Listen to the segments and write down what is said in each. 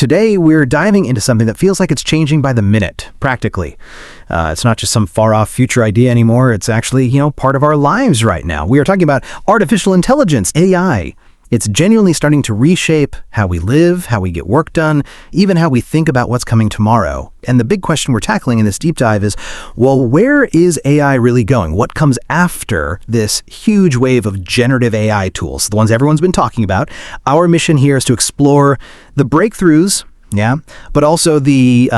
Today, we're diving into something that feels like it's changing by the minute, practically. It's not just some far-off future idea anymore. It's actually, part of our lives right now. We are talking about artificial intelligence, AI. It's genuinely starting to reshape how we live, how we get work done, even how we think about what's coming tomorrow. And the big question we're tackling in this deep dive is, well, where is AI really going? What comes after this huge wave of generative AI tools, the ones everyone's been talking about? Our mission here is to explore the breakthroughs, but also the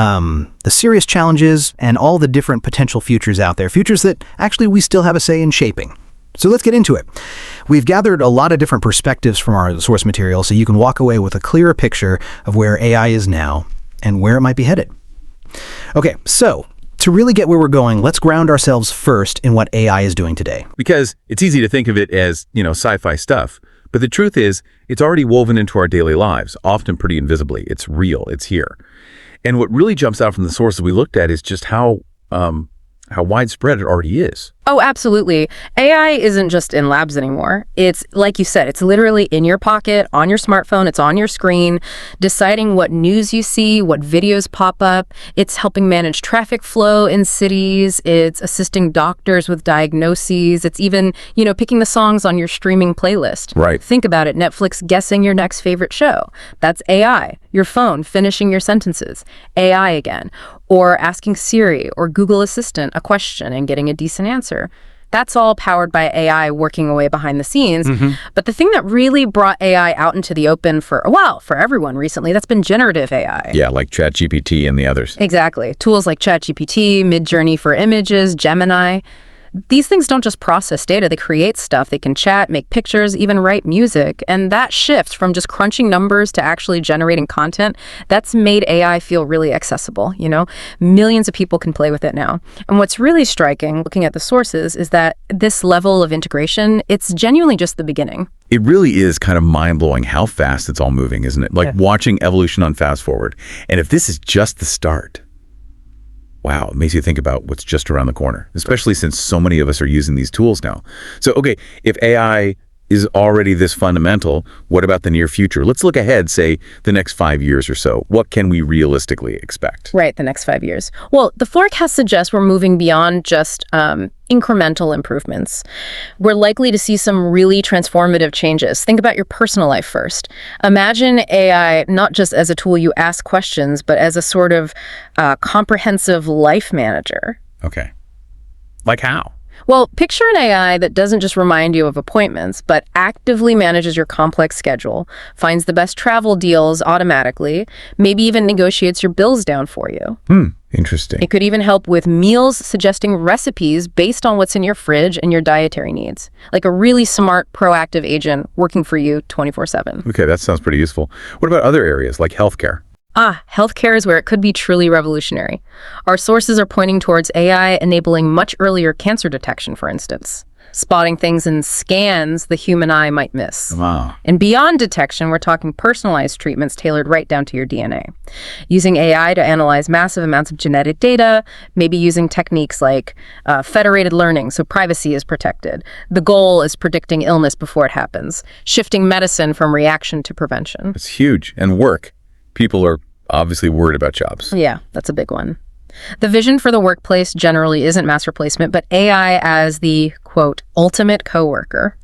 serious challenges and all the different potential futures out there, futures that actually we still have a say in shaping. So let's get into it. We've gathered a lot of different perspectives from our source material so you can walk away with a clearer picture of where AI is now and where it might be headed. Okay, so to really get where we're going, let's ground ourselves first in what AI is doing today. Because it's easy to think of it as, sci-fi stuff. But the truth is, it's already woven into our daily lives, often pretty invisibly. It's real. It's here. And what really jumps out from the sources we looked at is just how widespread it already is. Oh, absolutely. AI isn't just in labs anymore. It's, like you said, it's literally in your pocket, on your smartphone, it's on your screen, deciding what news you see, what videos pop up. It's helping manage traffic flow in cities. It's assisting doctors with diagnoses. It's even, picking the songs on your streaming playlist. Right. Think about it. Netflix guessing your next favorite show. That's AI. Your phone finishing your sentences. AI again. Or asking Siri or Google Assistant a question and getting a decent answer. That's all powered by AI working away behind the scenes. Mm-hmm. But the thing that really brought AI out into the open for everyone recently, that's been generative AI. Yeah, like ChatGPT and the others. Exactly. Tools like ChatGPT, MidJourney for images, Gemini. These things don't just process data, they create stuff. They can chat, make pictures, even write music. And that shift from just crunching numbers to actually generating content, that's made AI feel really accessible, Millions of people can play with it now. And what's really striking, looking at the sources, is that this level of integration, it's genuinely just the beginning. It really is kind of mind-blowing how fast it's all moving, isn't it? Like watching evolution on fast forward. And if this is just the start, wow, it makes you think about what's just around the corner, especially since so many of us are using these tools now. So, okay, if AI is already this fundamental, what about the near future? Let's look ahead, say, the next 5 years or so. What can we realistically expect? Right, the next 5 years. Well, the forecast suggests we're moving beyond just incremental improvements. We're likely to see some really transformative changes. Think about your personal life first. Imagine AI not just as a tool you ask questions, but as a sort of comprehensive life manager. Okay. Like how? Well, picture an AI that doesn't just remind you of appointments, but actively manages your complex schedule, finds the best travel deals automatically, maybe even negotiates your bills down for you. Interesting. It could even help with meals, suggesting recipes based on what's in your fridge and your dietary needs. Like a really smart, proactive agent working for you 24/7. Okay, that sounds pretty useful. What about other areas like healthcare? Healthcare is where it could be truly revolutionary. Our sources are pointing towards AI enabling much earlier cancer detection, for instance, spotting things in scans the human eye might miss. Wow. And beyond detection, we're talking personalized treatments tailored right down to your DNA. Using AI to analyze massive amounts of genetic data, maybe using techniques like federated learning, so privacy is protected. The goal is predicting illness before it happens, shifting medicine from reaction to prevention. It's huge. And work. People are obviously worried about jobs. Yeah, that's a big one. The vision for the workplace generally isn't mass replacement, but AI as the, quote, ultimate coworker.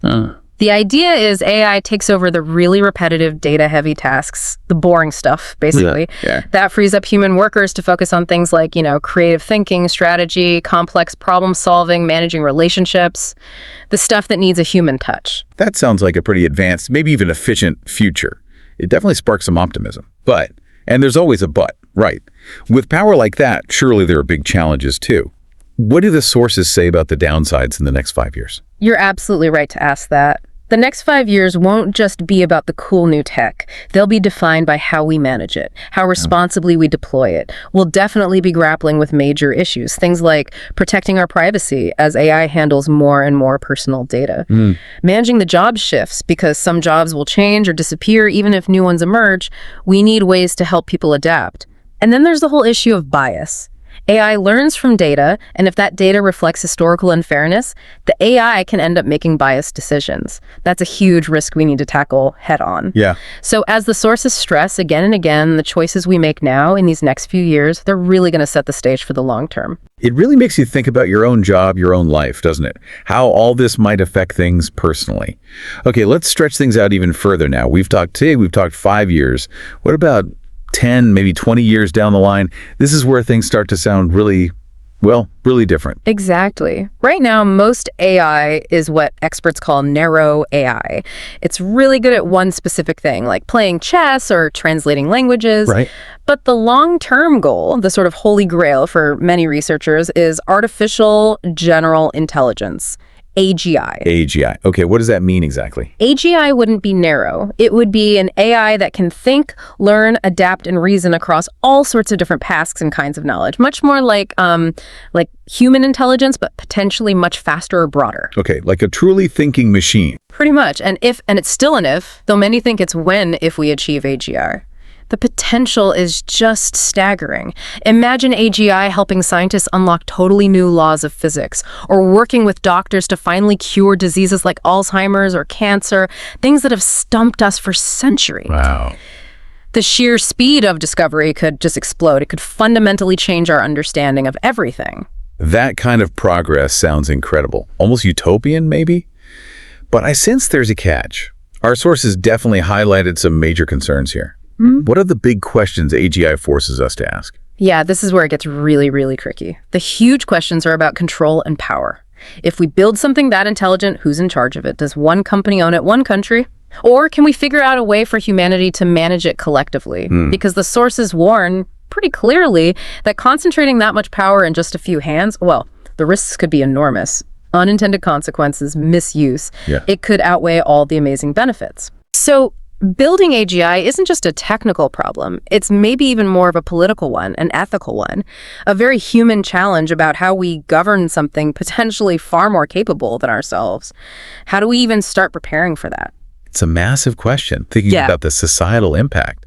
The idea is AI takes over the really repetitive, data-heavy tasks, the boring stuff, basically. Yeah. That frees up human workers to focus on things like, creative thinking, strategy, complex problem solving, managing relationships, the stuff that needs a human touch. That sounds like a pretty advanced, maybe even efficient future. It definitely sparks some optimism. But, and there's always a but, right? With power like that, surely there are big challenges too. What do the sources say about the downsides in the next 5 years? You're absolutely right to ask that. The next 5 years won't just be about the cool new tech. They'll be defined by how we manage it, how responsibly we deploy it. We'll definitely be grappling with major issues, things like protecting our privacy as AI handles more and more personal data. Managing the job shifts, because some jobs will change or disappear even if new ones emerge. We need ways to help people adapt. And then there's the whole issue of bias. AI learns from data, and if that data reflects historical unfairness, the AI can end up making biased decisions. That's a huge risk we need to tackle head on. Yeah. So as the sources stress again and again, the choices we make now in these next few years, they're really going to set the stage for the long term. It really makes you think about your own job, your own life, doesn't it? How all this might affect things personally. Okay, let's stretch things out even further now. We've talked 5 years. What about 10, maybe 20 years down the line? This is where things start to sound really different. Exactly. Right now, most AI is what experts call narrow AI. It's really good at one specific thing, like playing chess or translating languages. Right. But the long-term goal, the sort of holy grail for many researchers, is artificial general intelligence. AGI. AGI. Okay, what does that mean exactly? AGI wouldn't be narrow. It would be an AI that can think, learn, adapt, and reason across all sorts of different tasks and kinds of knowledge. Much more like human intelligence, but potentially much faster or broader. Okay, like a truly thinking machine. Pretty much. And it's still an if, though many think it's when if we achieve AGI. The potential is just staggering. Imagine AGI helping scientists unlock totally new laws of physics, or working with doctors to finally cure diseases like Alzheimer's or cancer, things that have stumped us for centuries. Wow. The sheer speed of discovery could just explode. It could fundamentally change our understanding of everything. That kind of progress sounds incredible. Almost utopian, maybe? But I sense there's a catch. Our sources definitely highlighted some major concerns here. What are the big questions AGI forces us to ask? Yeah, this is where it gets really, really tricky. The huge questions are about control and power. If we build something that intelligent, who's in charge of it? Does one company own it, one country? Or can we figure out a way for humanity to manage it collectively? Because the sources warn pretty clearly that concentrating that much power in just a few hands, well, the risks could be enormous. Unintended consequences, misuse. Yeah. It could outweigh all the amazing benefits. So building AGI isn't just a technical problem. It's maybe even more of a political one, an ethical one, a very human challenge about how we govern something potentially far more capable than ourselves. How do we even start preparing for that? It's a massive question, thinking about the societal impact.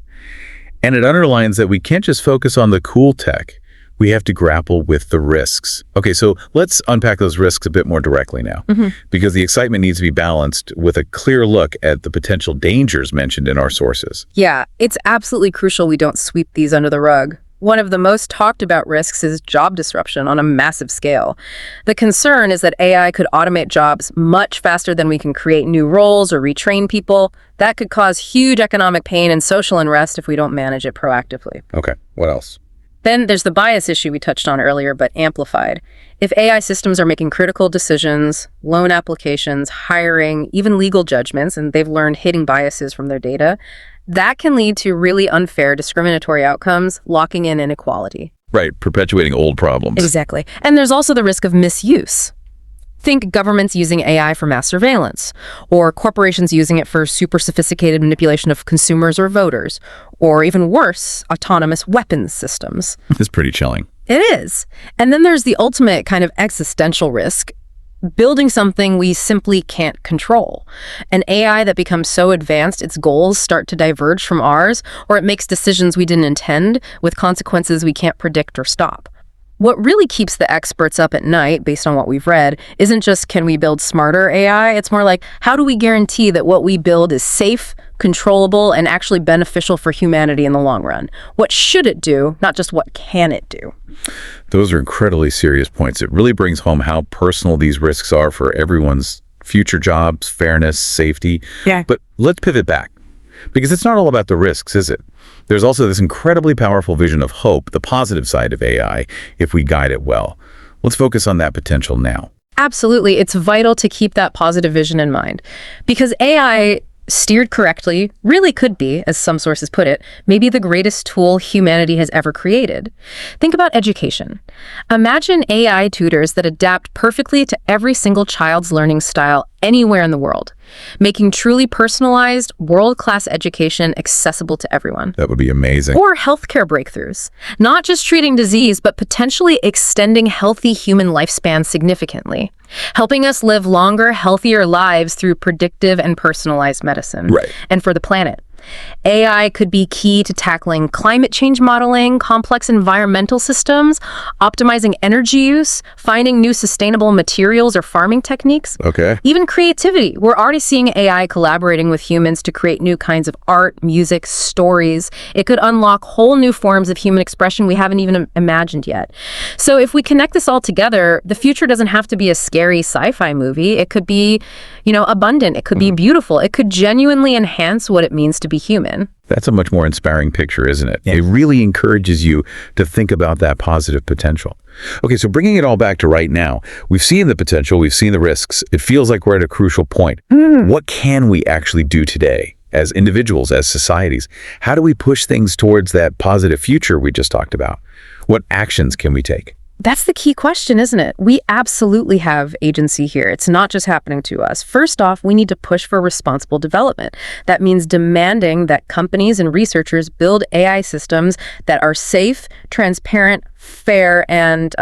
And it underlines that we can't just focus on the cool tech. We have to grapple with the risks. Okay, so let's unpack those risks a bit more directly now, because the excitement needs to be balanced with a clear look at the potential dangers mentioned in our sources. Yeah, it's absolutely crucial we don't sweep these under the rug. One of the most talked about risks is job disruption on a massive scale. The concern is that AI could automate jobs much faster than we can create new roles or retrain people. That could cause huge economic pain and social unrest if we don't manage it proactively. Okay, what else? Then there's the bias issue we touched on earlier, but amplified. If AI systems are making critical decisions, loan applications, hiring, even legal judgments, and they've learned hidden biases from their data, that can lead to really unfair discriminatory outcomes, locking in inequality. Right, perpetuating old problems. Exactly. And there's also the risk of misuse. Think governments using AI for mass surveillance, or corporations using it for super sophisticated manipulation of consumers or voters, or even worse, autonomous weapons systems. It's pretty chilling. It is. And then there's the ultimate kind of existential risk, building something we simply can't control. An AI that becomes so advanced its goals start to diverge from ours, or it makes decisions we didn't intend with consequences we can't predict or stop. What really keeps the experts up at night, based on what we've read, isn't just can we build smarter AI? It's more like, how do we guarantee that what we build is safe, controllable, and actually beneficial for humanity in the long run? What should it do, not just what can it do? Those are incredibly serious points. It really brings home how personal these risks are for everyone's future jobs, fairness, safety. Yeah. But let's pivot back, because it's not all about the risks, is it? There's also this incredibly powerful vision of hope, the positive side of AI, if we guide it well. Let's focus on that potential now. Absolutely. It's vital to keep that positive vision in mind, because AI, steered correctly, really could be, as some sources put it, maybe the greatest tool humanity has ever created. Think about education. Imagine AI tutors that adapt perfectly to every single child's learning style anywhere in the world, making truly personalized, world-class education accessible to everyone. That would be amazing. Or healthcare breakthroughs, not just treating disease, but potentially extending healthy human lifespans significantly, helping us live longer, healthier lives through predictive and personalized medicine. Right. And for the planet, AI could be key to tackling climate change modeling, complex environmental systems, optimizing energy use, finding new sustainable materials or farming techniques. Okay. Even creativity. We're already seeing AI collaborating with humans to create new kinds of art, music, stories. It could unlock whole new forms of human expression we haven't even imagined yet. So if we connect this all together, the future doesn't have to be a scary sci-fi movie. It could be, abundant. It could be beautiful. It could genuinely enhance what it means to be human. That's a much more inspiring picture, isn't it? Yeah. It really encourages you to think about that positive potential. Okay, so bringing it all back to right now, we've seen the potential, we've seen the risks. It feels like we're at a crucial point. What can we actually do today as individuals, as societies? How do we push things towards that positive future we just talked about? What actions can we take? That's the key question, isn't it? We absolutely have agency here. It's not just happening to us. First off, we need to push for responsible development. That means demanding that companies and researchers build AI systems that are safe, transparent, fair, and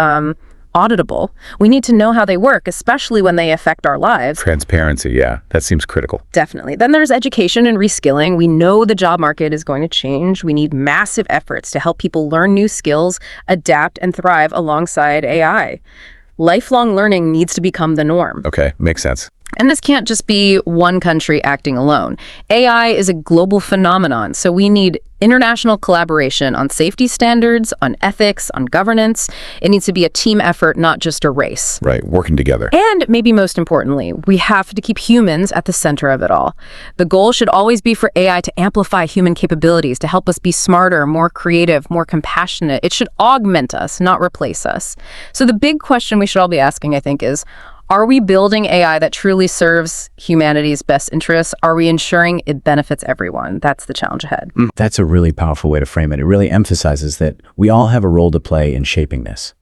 auditable. We need to know how they work, especially when they affect our lives. Transparency, yeah, that seems critical. Definitely. Then there's education and reskilling. We know the job market is going to change. We need massive efforts to help people learn new skills, adapt, and thrive alongside AI. Lifelong learning needs to become the norm. Okay, makes sense. And this can't just be one country acting alone. AI is a global phenomenon, so we need international collaboration on safety standards, on ethics, on governance. It needs to be a team effort, not just a race. Right, working together. And maybe most importantly, we have to keep humans at the center of it all. The goal should always be for AI to amplify human capabilities, to help us be smarter, more creative, more compassionate. It should augment us, not replace us. So the big question we should all be asking, I think, is, are we building AI that truly serves humanity's best interests? Are we ensuring it benefits everyone? That's the challenge ahead. That's a really powerful way to frame it. It really emphasizes that we all have a role to play in shaping this.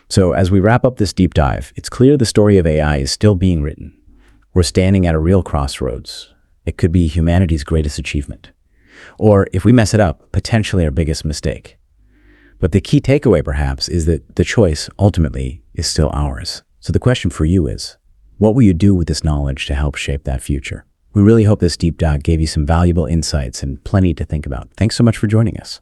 So as we wrap up this deep dive, it's clear the story of AI is still being written. We're standing at a real crossroads. It could be humanity's greatest achievement. Or if we mess it up, potentially our biggest mistake. But the key takeaway, perhaps, is that the choice, ultimately, is still ours. So the question for you is, what will you do with this knowledge to help shape that future? We really hope this deep dive gave you some valuable insights and plenty to think about. Thanks so much for joining us.